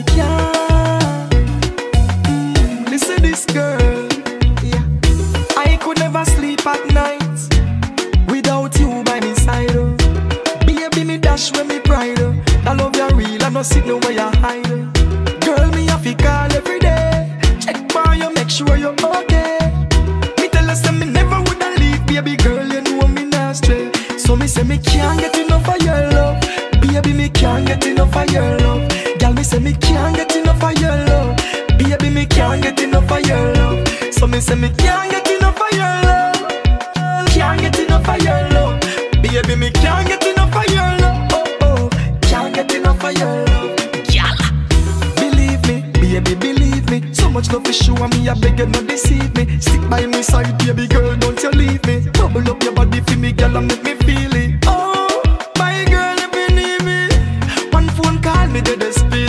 can't. Listen this girl, yeah. I could never sleep at night without you by my side. Baby, me dash when me pride. I love you real, I no see no way you hide. Girl, me have to call every day, check for you, make sure you're okay. Me tell us that me never woulda leave, baby girl, you know me not stray. So me say me can't get enough of your love, baby, me can't get enough of your love. Girl, me say me can't get enough of your love, baby, me can't get enough of your love. So me say me can't get enough of your love, can't get enough of your love, baby, me can't get enough of your love. Oh oh, can't get enough of your love. Girl, believe me, baby, believe me. So much love for sure, me I beg you not deceive me. Stick by me side, baby girl, don't you leave me. Bubble up your body for me, girl, and make me feel it. Oh, my girl, if you need me, one phone call me, they speak.